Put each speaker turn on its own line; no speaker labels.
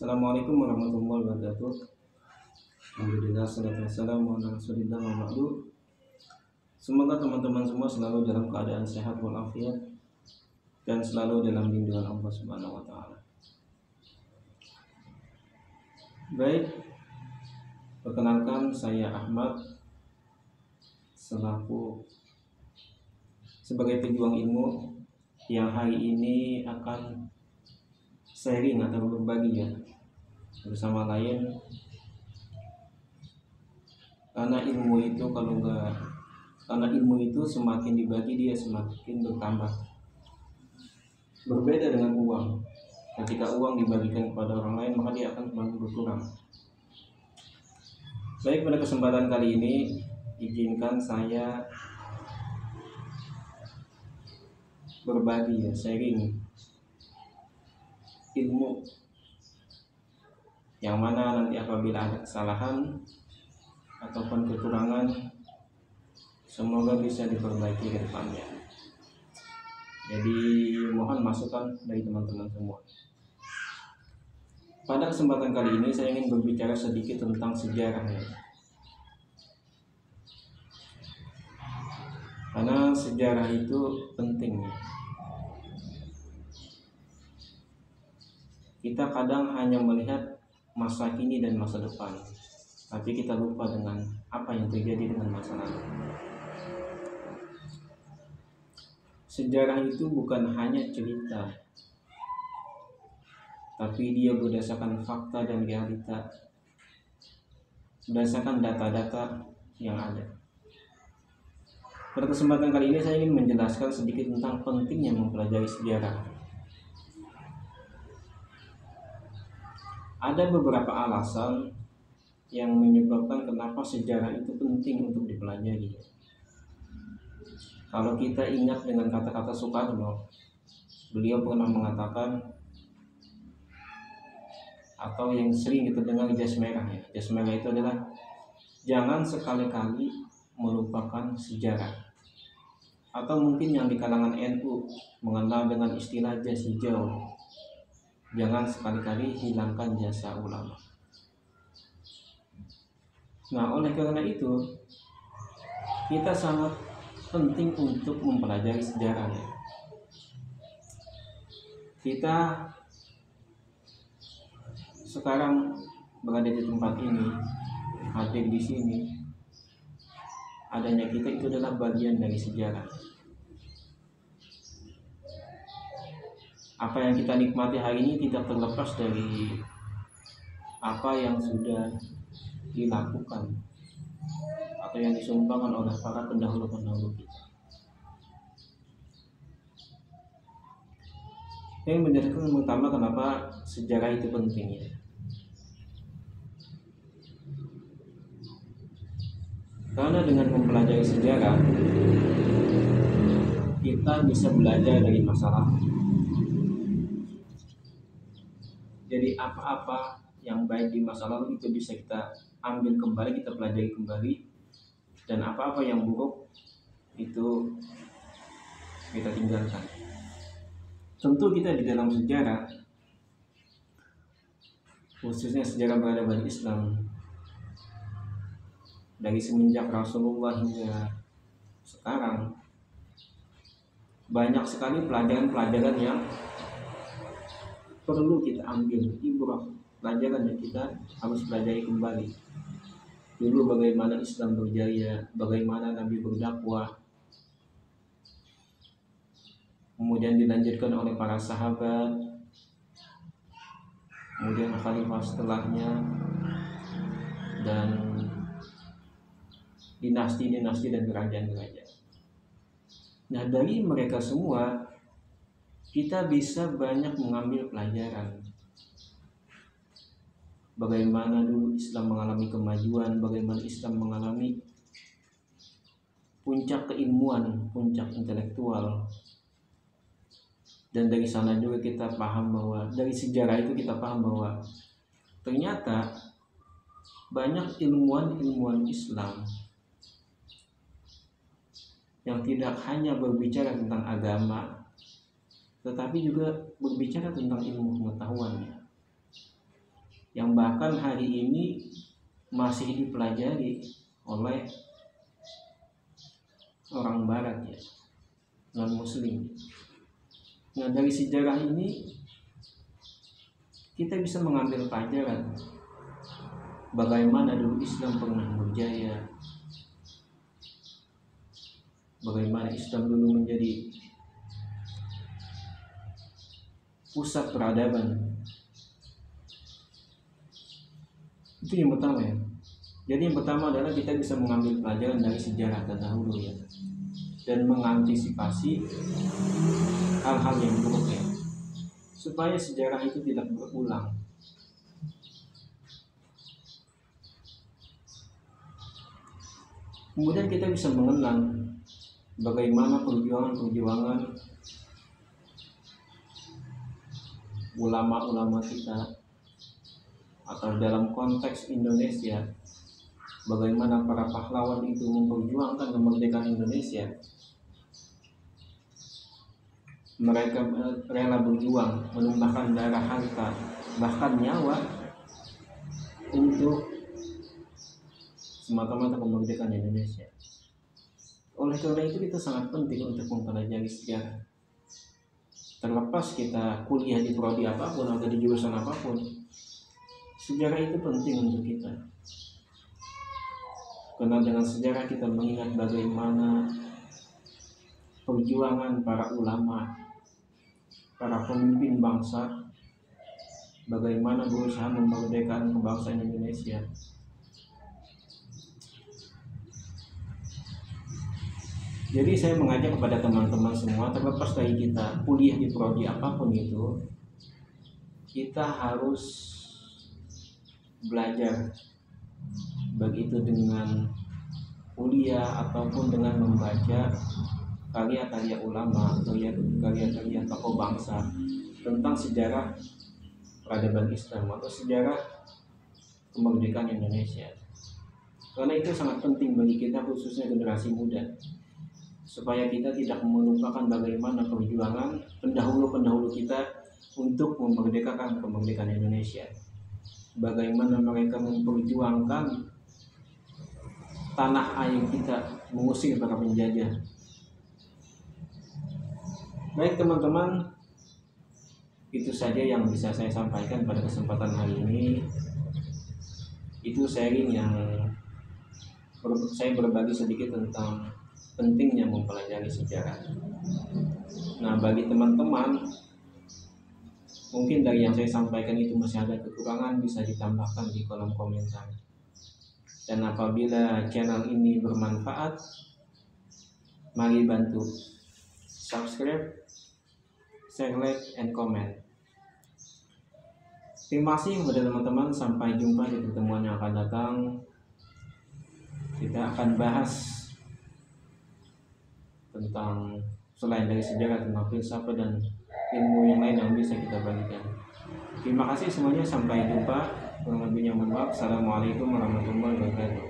Assalamualaikum warahmatullahi wabarakatuh. Alhamdulillah, salatu wassalamu ala rasulillah wa ba'du. Semoga teman-teman semua selalu dalam keadaan sehat walafiat dan selalu dalam lindungan Allah Subhanahu wa taala. Baik, perkenalkan saya Ahmad selaku sebagai pejuang ilmu yang hari ini akan sharing atau berbagi bersama lain, karena ilmu itu semakin dibagi dia semakin bertambah. Berbeda dengan uang. Ketika uang dibagikan kepada orang lain maka dia akan semakin berkurang. Baik, pada kesempatan kali ini izinkan saya berbagi sharing ilmu yang mana nanti apabila ada kesalahan ataupun kekurangan semoga bisa diperbaiki ke depannya. Jadi mohon masukan dari teman-teman semua. Pada kesempatan kali ini saya ingin berbicara sedikit tentang sejarah karena sejarah itu penting. Kita kadang hanya melihat masa kini dan masa depan, tapi kita lupa dengan apa yang terjadi dengan masa lalu. Sejarah itu bukan hanya cerita, tapi dia berdasarkan fakta dan realita, berdasarkan data-data yang ada. Pada kesempatan kali ini saya ingin menjelaskan sedikit tentang pentingnya mempelajari sejarah. Ada beberapa alasan yang menyebabkan kenapa sejarah itu penting untuk dipelajari. Kalau kita ingat dengan kata-kata Soekarno, beliau pernah mengatakan, atau yang sering kita dengar, jas merah. Jas merah itu adalah jangan sekali-kali melupakan sejarah. Atau mungkin yang di kalangan NU mengenal dengan istilah jas hijau, jangan sekali-kali hilangkan jasa ulama. Nah, oleh karena itu kita sangat penting untuk mempelajari sejarah. Kita sekarang berada di tempat ini, hadir di sini, adanya kita itu adalah bagian dari sejarah. Apa yang kita nikmati hari ini tidak terlepas dari apa yang sudah dilakukan atau yang disumbangkan oleh para pendahulu-pendahulu kita. Yang menjadikan utama kenapa sejarah itu penting karena dengan mempelajari sejarah kita bisa belajar dari masa lalu. Jadi apa-apa yang baik di masa lalu itu bisa kita ambil kembali, kita pelajari kembali, dan apa-apa yang buruk itu kita tinggalkan. Tentu kita di dalam sejarah, khususnya sejarah peradaban Islam, dari semenjak Rasulullah hingga sekarang, banyak sekali pelajaran-pelajaran yang perlu kita ambil, ibrah, pelajaran yang kita harus pelajari kembali. Dulu bagaimana Islam berjaya, bagaimana Nabi berdakwah, kemudian dilanjutkan oleh para sahabat, kemudian khalifah setelahnya, dan dinasti-dinasti dan kerajaan-kerajaan. Nah, dari mereka semua kita bisa banyak mengambil pelajaran. Bagaimana dulu Islam mengalami kemajuan, bagaimana Islam mengalami puncak keilmuan, puncak intelektual. Dan dari sana juga kita paham bahwa, dari sejarah itu kita paham bahwa ternyata banyak ilmuwan-ilmuwan Islam yang tidak hanya berbicara tentang agama, tetapi juga berbicara tentang ilmu pengetahuannya. yang bahkan hari ini masih dipelajari oleh orang barat ya, non muslim. Nah, dari sejarah ini kita bisa mengambil pelajaran bagaimana dulu Islam pernah berjaya, bagaimana Islam dulu menjadi pusat peradaban. Itu yang pertama ya. Jadi yang pertama adalah kita bisa mengambil pelajaran dari sejarah terdahulu ya, dan mengantisipasi hal-hal yang buruk ya, supaya sejarah itu tidak berulang. Kemudian kita bisa mengenang bagaimana perjuangan-perjuangan ulama-ulama kita, atau dalam konteks Indonesia, bagaimana para pahlawan itu memperjuangkan kemerdekaan Indonesia. Mereka rela berjuang, menumpahkan darah, harta, bahkan nyawa untuk semata-mata kemerdekaan Indonesia. Oleh karena itu kita sangat penting untuk mempelajari sejarah. Terlepas kita kuliah di prodi apapun atau di jurusan apapun, sejarah itu penting untuk kita. Karena dengan sejarah kita mengingat bagaimana perjuangan para ulama, para pemimpin bangsa, bagaimana berusaha memerdekakan kebangsaan Indonesia. Jadi saya mengajak kepada teman-teman semua, terlepas dari kita kuliah di prodi apapun itu, kita harus belajar, baik itu dengan kuliah ataupun dengan membaca karya-karya ulama, karya-karya tokoh bangsa tentang sejarah peradaban Islam atau sejarah kemerdekaan Indonesia. Karena itu sangat penting bagi kita, khususnya generasi muda, supaya kita tidak melupakan bagaimana perjuangan pendahulu-pendahulu kita untuk memerdekakan kemerdekaan Indonesia. Bagaimana mereka memperjuangkan tanah air kita, mengusir para penjajah. Baik teman-teman, itu saja yang bisa saya sampaikan pada kesempatan hari ini. Itu sharing yang saya berbagi sedikit tentang pentingnya mempelajari sejarah. Nah, bagi teman-teman, mungkin dari yang saya sampaikan itu masih ada kekurangan, bisa ditambahkan di kolom komentar. Dan apabila channel ini bermanfaat, mari bantu subscribe, share, like, and comment. Terima kasih kepada teman-teman. Sampai jumpa di pertemuan yang akan datang. Kita akan bahas tentang selain dari sejarah, tentang filsafat dan ilmu yang lain yang bisa kita bagikan. Terima kasih semuanya, sampai jumpa. Kurang lebihnya mohon maaf. Assalamualaikum warahmatullahi wabarakatuh.